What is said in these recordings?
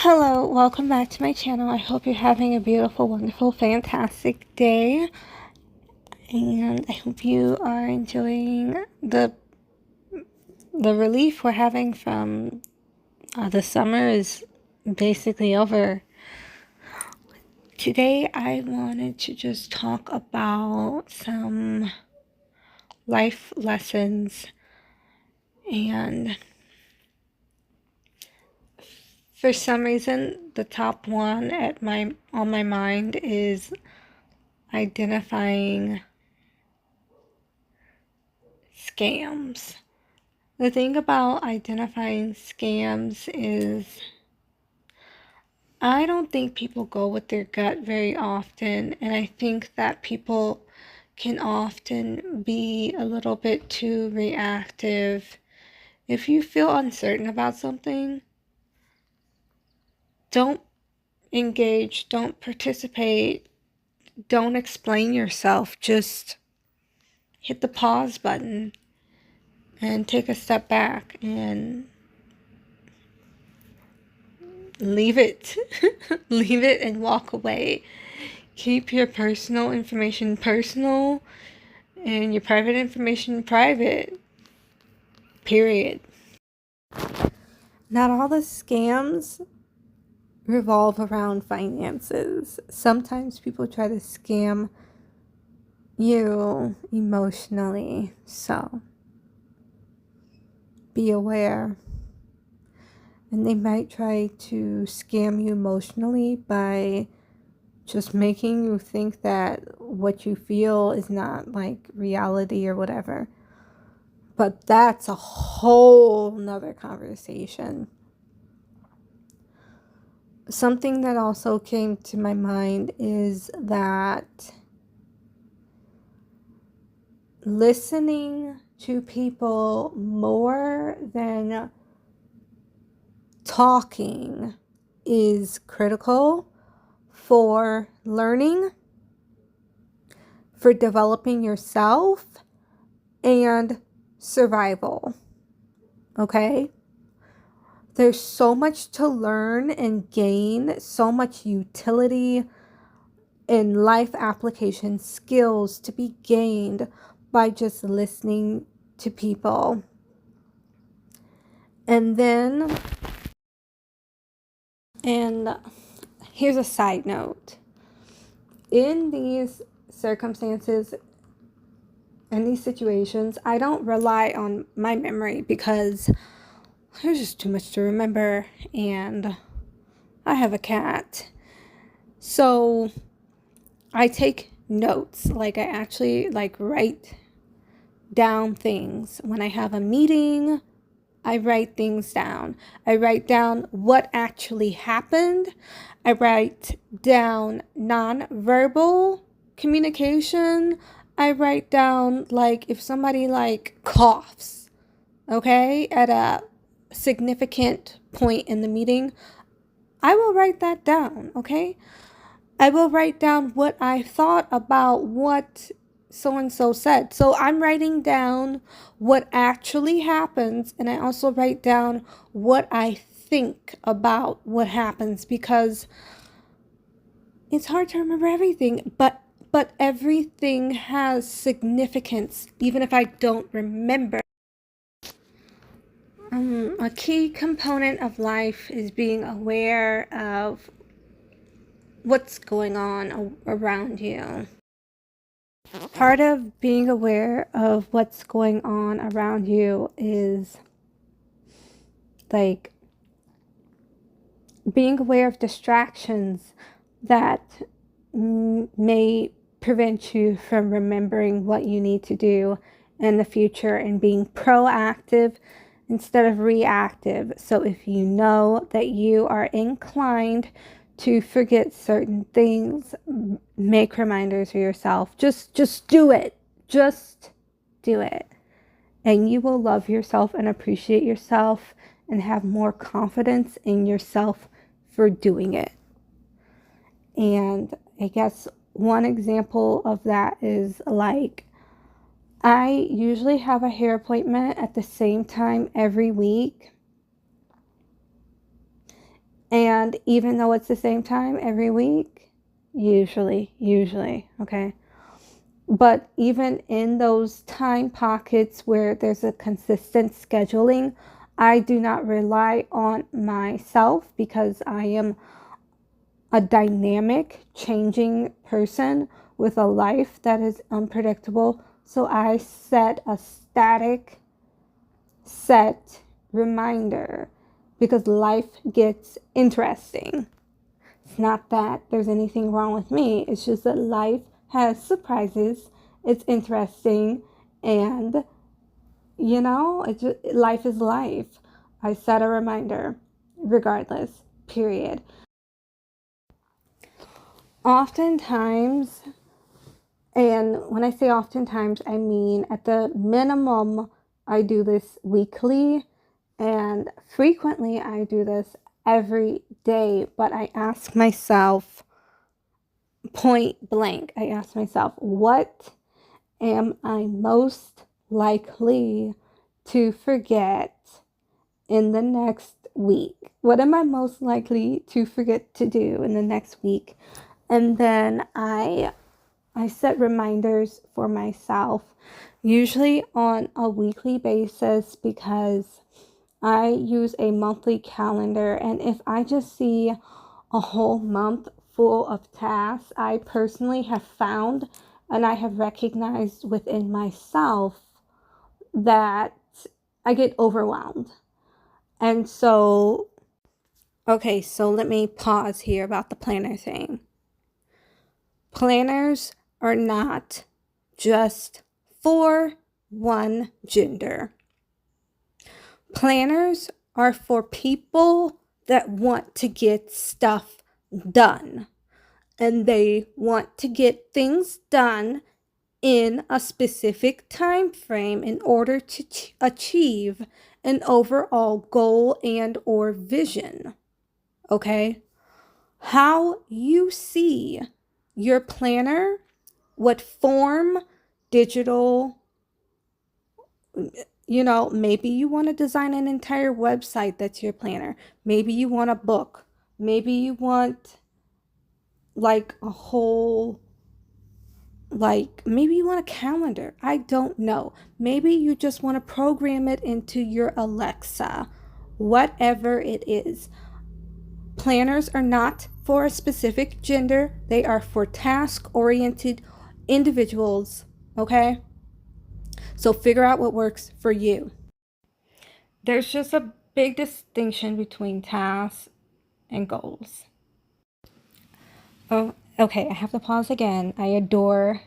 Hello, welcome back to my channel. I hope you're having a beautiful, wonderful, fantastic day. And I hope you are enjoying the relief we're having from the summer is basically over. Today I wanted to just talk about some life lessons, and for some reason the top one on my mind is identifying scams. The thing about identifying scams is I don't think people go with their gut very often, and I think that people can often be a little bit too reactive. If you feel uncertain about something, don't engage, don't participate, don't explain yourself. Just hit the pause button and take a step back and leave it. Leave it and walk away. Keep your personal information personal and your private information private. Period. Not all the scams revolve around finances. Sometimes people try to scam you emotionally, so be aware. And they might try to scam you emotionally by just making you think that what you feel is not like reality or whatever. But that's a whole nother conversation. Something that also came to my mind is that listening to people more than talking is critical for learning, for developing yourself, and survival. Okay? There's so much to learn and gain, so much utility and life application skills to be gained by just listening to people. And here's a side note. In these circumstances, in these situations, I don't rely on my memory because there's just too much to remember, and I have a cat. So I take notes. Like, I actually write down things. When I have a meeting, I write things down. I write down what actually happened. I write down nonverbal communication. I write down, if somebody, coughs, okay, at a significant point in the meeting, I will write that down, okay? I will write down what I thought about what so-and-so said. So I'm writing down what actually happens, and I also write down what I think about what happens, because it's hard to remember everything, but everything has significance, even if I don't remember. A key component of life is being aware of what's going on around you. Part of being aware of what's going on around you is being aware of distractions that may prevent you from remembering what you need to do in the future, and being proactive instead of reactive. So if you know that you are inclined to forget certain things, make reminders for yourself. Just do it. Just do it. And you will love yourself and appreciate yourself and have more confidence in yourself for doing it. And I guess one example of that is, I usually have a hair appointment at the same time every week. And even though it's the same time every week, usually, okay? But even in those time pockets where there's a consistent scheduling, I do not rely on myself because I am a dynamic, changing person with a life that is unpredictable. So I set a static, set reminder because life gets interesting. It's not that there's anything wrong with me, it's just that life has surprises. It's interesting, and life is life. I set a reminder regardless, period. Oftentimes, and when I say oftentimes, I mean at the minimum, I do this weekly, and frequently I do this every day. But I ask myself point blank, I ask myself, what am I most likely to forget in the next week? What am I most likely to forget to do in the next week? And then I set reminders for myself, usually on a weekly basis, because I use a monthly calendar. And if I just see a whole month full of tasks, I personally have found and I have recognized within myself that I get overwhelmed. And so, okay, so let me pause here about the planner thing. Planners are not just for one gender. Planners are for people that want to get stuff done, and they want to get things done in a specific time frame in order to achieve an overall goal and or vision. Okay? How you see your planner, what form, digital, maybe you want to design an entire website that's your planner. Maybe you want a book. Maybe you want like a whole, maybe you want a calendar. I don't know. Maybe you just want to program it into your Alexa. Whatever it is. Planners are not for a specific gender. They are for task-oriented individuals, okay? So figure out what works for you. There's just a big distinction between tasks and goals. Oh, okay, I have to pause again. I adore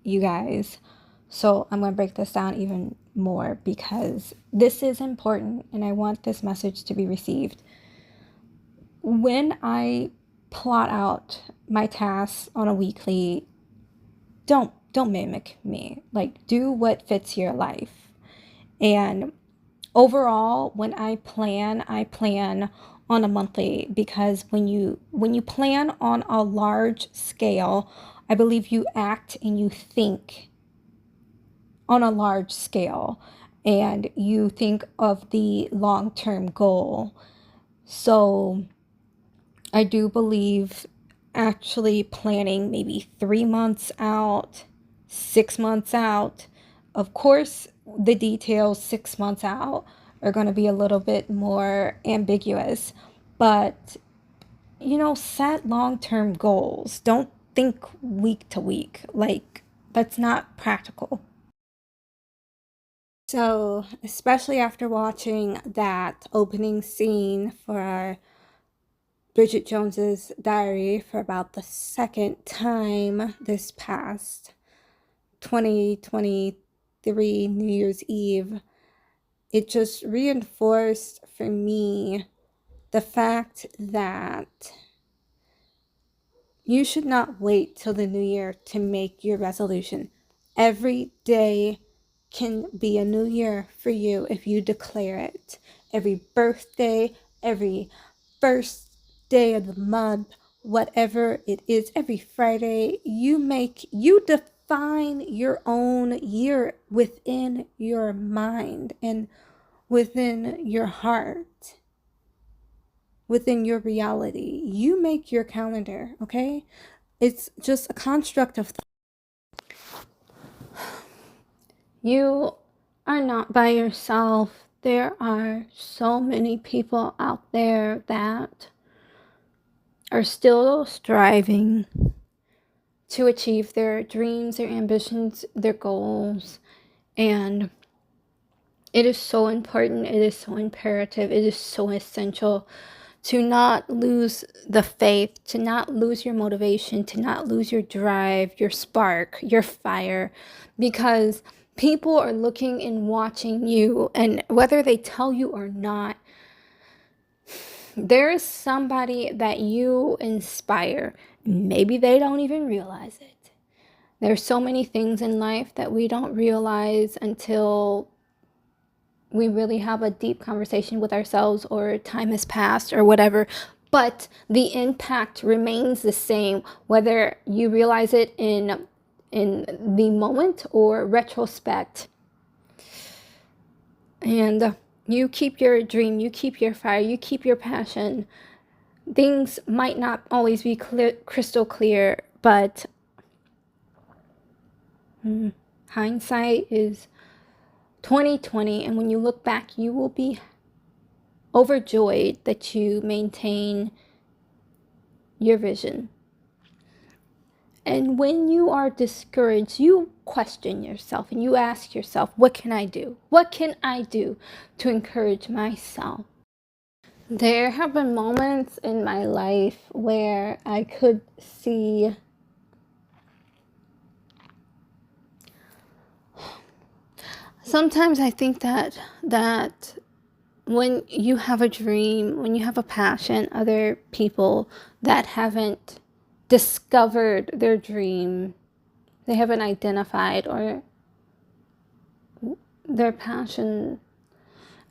you guys. So I'm going to break this down even more because this is important and I want this message to be received. When I plot out my tasks on a weekly, don't mimic me. Like, do what fits your life. And overall, when I plan on a monthly, because when you plan on a large scale, I believe you act and you think on a large scale and you think of the long-term goal. So I do believe actually planning maybe 3 months out, 6 months out. Of course, the details 6 months out are going to be a little bit more ambiguous, but set long-term goals. Don't think week to week. Like, that's not practical. So, especially after watching that opening scene for Bridget Jones's Diary for about the second time this past 2023 New Year's Eve, it just reinforced for me the fact that you should not wait till the new year to make your resolution. Every day can be a new year for you if you declare it. Every birthday, every first day of the month, whatever it is, every Friday, you define your own year within your mind and within your heart. within your reality. You make your calendar, okay? It's just a construct of you are not by yourself. There are so many people out there that are still striving to achieve their dreams, their ambitions, their goals. And it is so important, it is so imperative, it is so essential to not lose the faith, to not lose your motivation, to not lose your drive, your spark, your fire, because people are looking and watching you, and whether they tell you or not, there is somebody that you inspire. Maybe they don't even realize it. There's so many things in life that we don't realize until we really have a deep conversation with ourselves, or time has passed, or whatever. But the impact remains the same, whether you realize it in the moment or retrospect. And you keep your dream, you keep your fire, you keep your passion. Things might not always be crystal clear, but hindsight is 2020, and when you look back, you will be overjoyed that you maintain your vision. And when you are discouraged, you question yourself and you ask yourself, what can I do? What can I do to encourage myself? There have been moments in my life where I could see sometimes I think that when you have a dream, when you have a passion, other people that haven't discovered their dream, they haven't identified or their passion,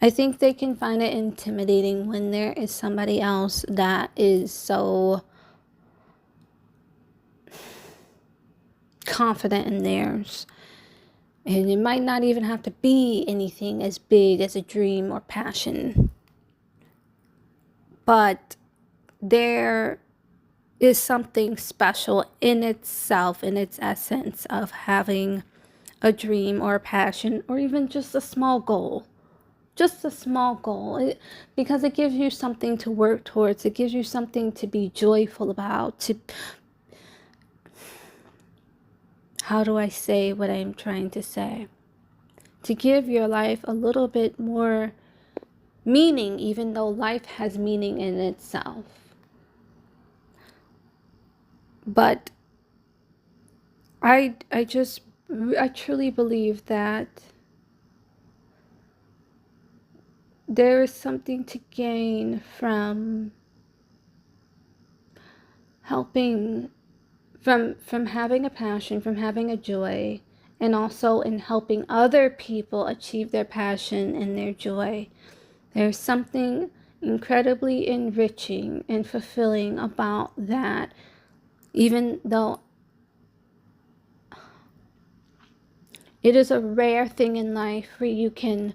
I think they can find it intimidating when there is somebody else that is so confident in theirs. And it might not even have to be anything as big as a dream or passion. But there is something special in itself, in its essence, of having a dream or a passion, or even just a small goal. Just a small goal. Because it gives you something to work towards. It gives you something to be joyful about. How do I say what I'm trying to say? To give your life a little bit more meaning, even though life has meaning in itself. But I truly believe that there is something to gain from helping, from having a passion, from having a joy, and also in helping other people achieve their passion and their joy. There's something incredibly enriching and fulfilling about that, even though it is a rare thing in life where you can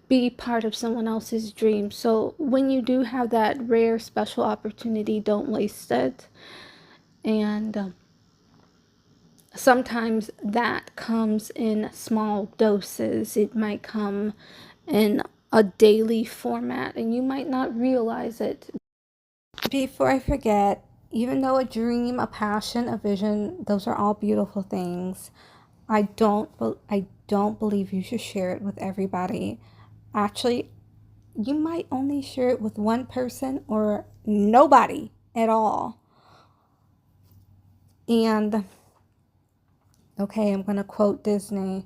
be part of someone else's dream. So when you do have that rare, special opportunity, don't waste it. And sometimes that comes in small doses. It might come in a daily format, and you might not realize it. Before I forget, even though a dream, a passion, a vision, those are all beautiful things, I don't believe you should share it with everybody. Actually, you might only share it with one person or nobody at all. And okay, I'm going to quote Disney.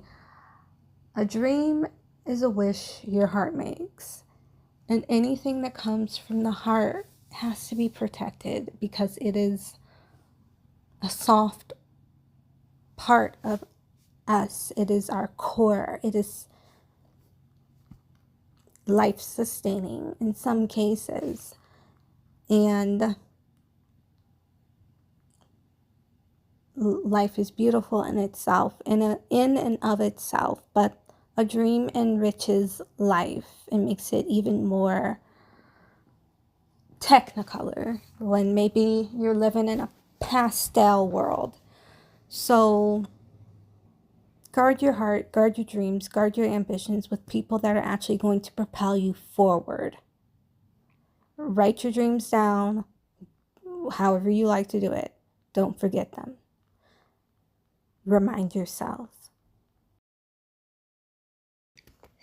A dream is a wish your heart makes. And anything that comes from the heart has to be protected, because it is a soft part of us. It is our core. It is life sustaining in some cases. And life is beautiful in itself, in and of itself, but a dream enriches life and makes it even more Technicolor, when maybe you're living in a pastel world. So guard your heart, guard your dreams, guard your ambitions with people that are actually going to propel you forward. Write your dreams down, however you like to do it. Don't forget them. Remind yourself.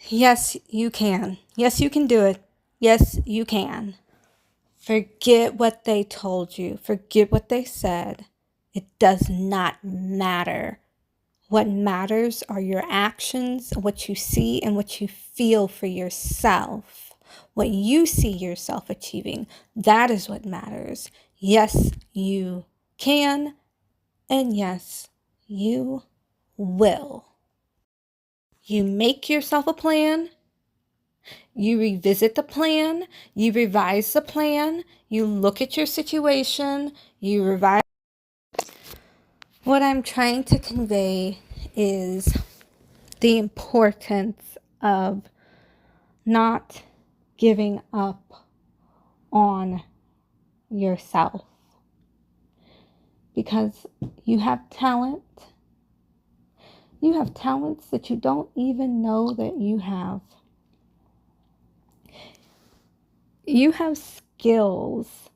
Yes, you can. Yes, you can do it. Yes, you can. Forget what they told you. Forget what they said. It does not matter. What matters are your actions, what you see, and what you feel for yourself. What you see yourself achieving, that is what matters. Yes, you can, and yes, you will. You make yourself a plan. You revisit the plan. You revise the plan. You look at your situation. You revise. What I'm trying to convey is the importance of not giving up on yourself, because you have talent. You have talents that you don't even know that you have. You have skills.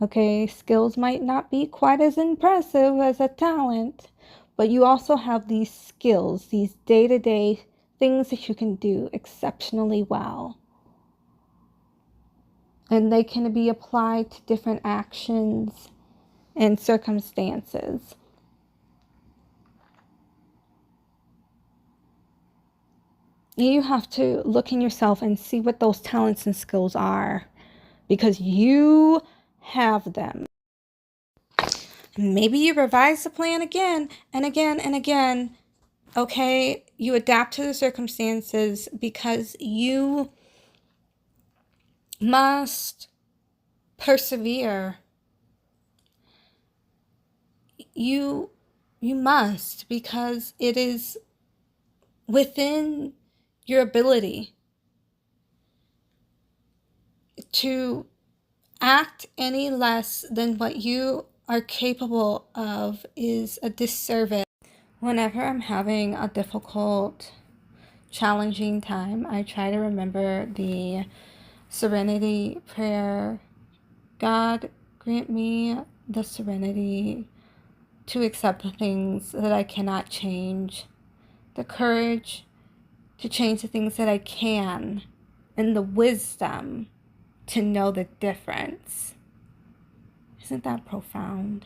Okay, skills might not be quite as impressive as a talent, but you also have these skills, these day-to-day things that you can do exceptionally well. And they can be applied to different actions and circumstances. You have to look in yourself and see what those talents and skills are, because you have them. Maybe you revise the plan again and again and again. Okay, you adapt to the circumstances because you must persevere. You must, because it is within your ability to act any less than what you are capable of is a disservice. Whenever I'm having a difficult, challenging time, I try to remember the serenity prayer. God, grant me the serenity to accept the things that I cannot change, the courage to change the things that I can, and the wisdom to know the difference. Isn't that profound?